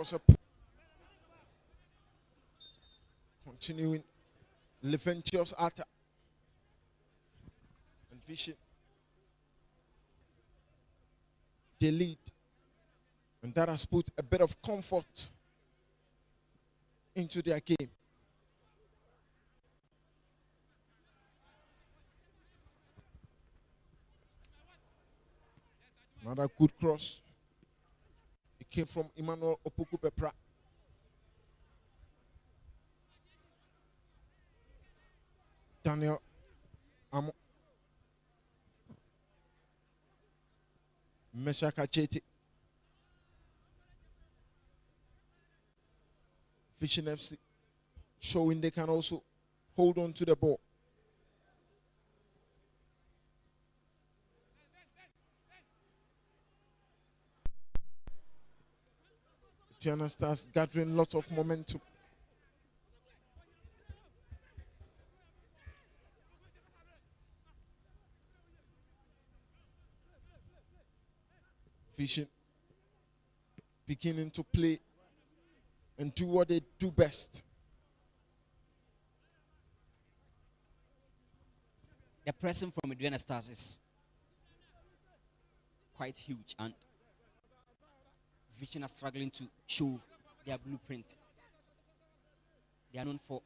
was a continuing Leventius attack and Vision. They lead, and that has put a bit of comfort into their game. Another good cross. It came from Emmanuel Opoku-Pepra. Daniel Amo. Meshaka Cheti. Vision FC showing they can also hold on to the ball. Aduana starts gathering lots of momentum. Vision beginning to play and do what they do best. The pressing from Aduana Stars is quite huge, and Vision are struggling to show their blueprint. They are known for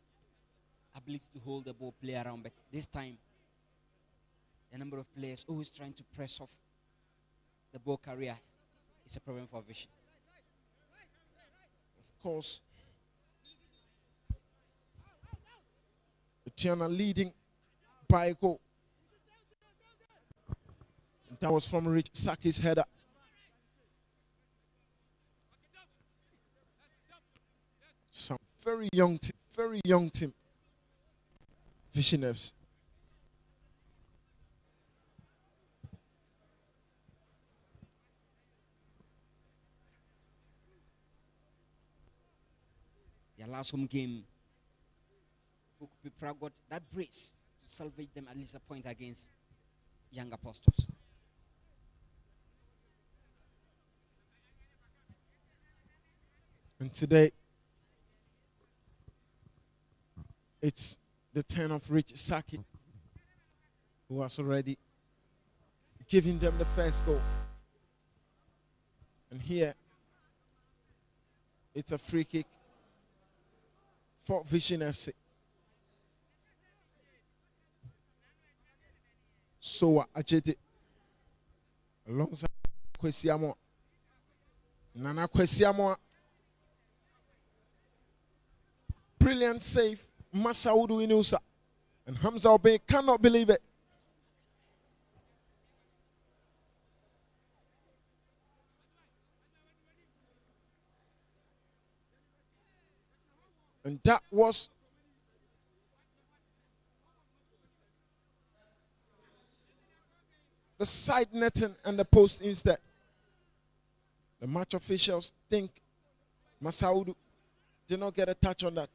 ability to hold the ball, play around, but this time the number of players always trying to press off the ball carrier is a problem for Vision. Of course, Aduana leading by a goal. That was from Rich Saki's header. Some very young team. Vision FC. Their last home game, Pepra got that brace to salvage them at least a point against Young Apostles. And today, it's the turn of Rich Saki, who has already given them the first goal. And here, it's a free kick for Vision FC. Soa Ajete alongside Kwesiamo. Nana Kwesiamo. Brilliant save. Masaudu Inusa. And Hamza Obey cannot believe it. And that was the side netting and the post instead. The match officials think Masaudu did not get a touch on that.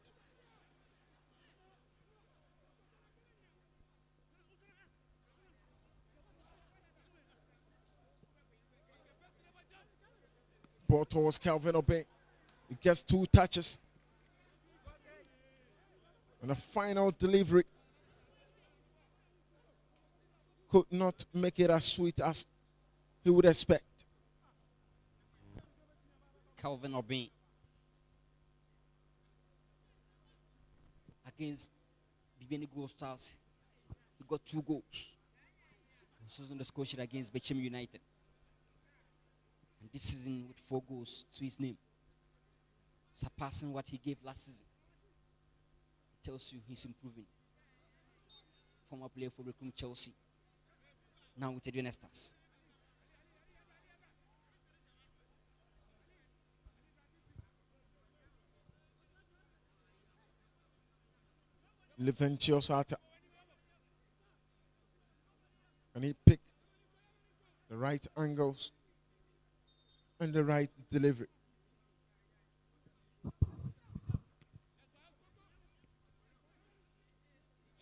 Ball towards Calvin Obey. He gets 2 touches. And the final delivery could not make it as sweet as he would expect. Calvin Obey against Bibeni Gold Stars, he got 2 goals. He was on the score sheet against TECHIMAN United. And this season with 4 goals to his name, surpassing what he gave last season. It tells you he's improving. Former player for Recruit Chelsea, now with Aduana Stars. Leventius attack. And he picked the right angles and the right delivery.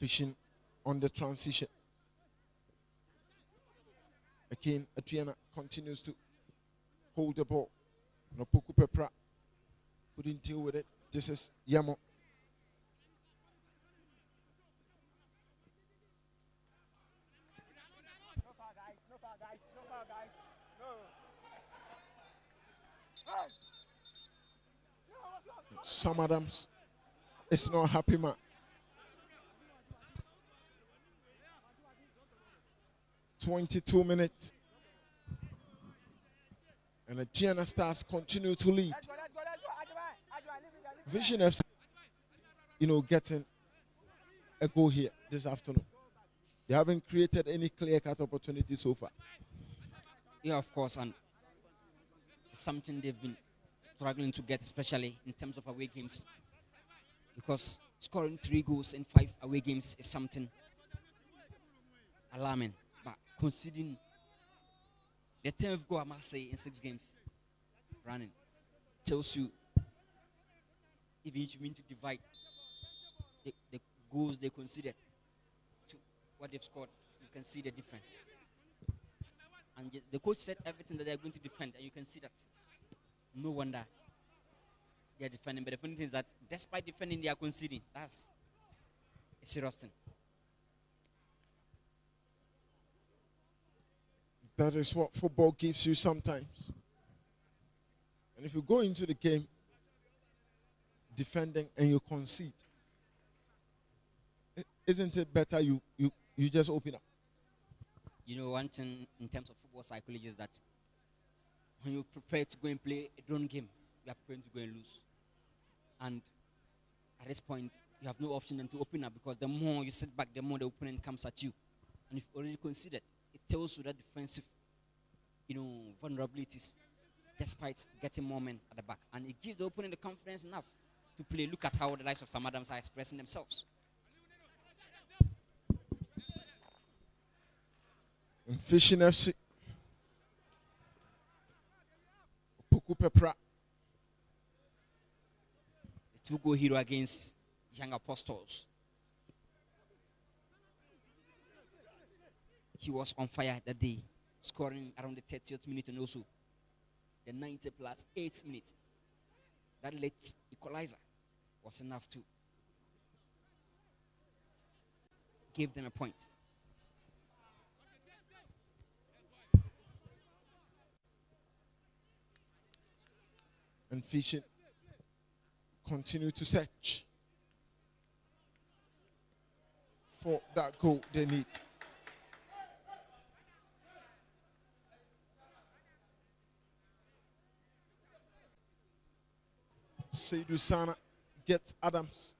Vision on the transition. Again, Aduana continues to hold the ball. Opoku-Pepra Couldn't deal with it. This is Yamo. Sam Adams is not a happy man. "22 minutes. And the Gianna Stars continue to lead. Vision FC, getting a goal here this afternoon. They haven't created any clear-cut opportunity so far. Yeah, of course, and it's something they've been struggling to get, especially in terms of away games. Because scoring 3 goals in 5 away games is something alarming. But conceding the 10th goal, I must say, in 6 games running tells you, even if you mean to divide the goals they conceded to what they've scored, you can see the difference. And the coach said everything that they're going to defend, and you can see that. No wonder they're defending. But the funny thing is that despite defending, they are conceding. That's a serious thing. That is what football gives you sometimes. And if you go into the game defending and you concede, isn't it better you just open up? One thing in terms of football psychology is that when you prepare to go and play a drawn game, you are preparing to go and lose. And at this point, you have no option than to open up, because the more you sit back, the more the opponent comes at you. And if you already conceded, it tells you that defensive, vulnerabilities, despite getting more men at the back. And it gives the opponent the confidence enough to play. Look at how the likes of Sam Adams are expressing themselves. And Fishing FC, Puku Pepra, The 2-goal hero against Young Apostles. He was on fire that day, scoring around the 30th minute and also the 90 plus 8th minute. That late equalizer was enough to give them a point. And Fishing continue to search for that goal they need. Seydou Sana gets Adams.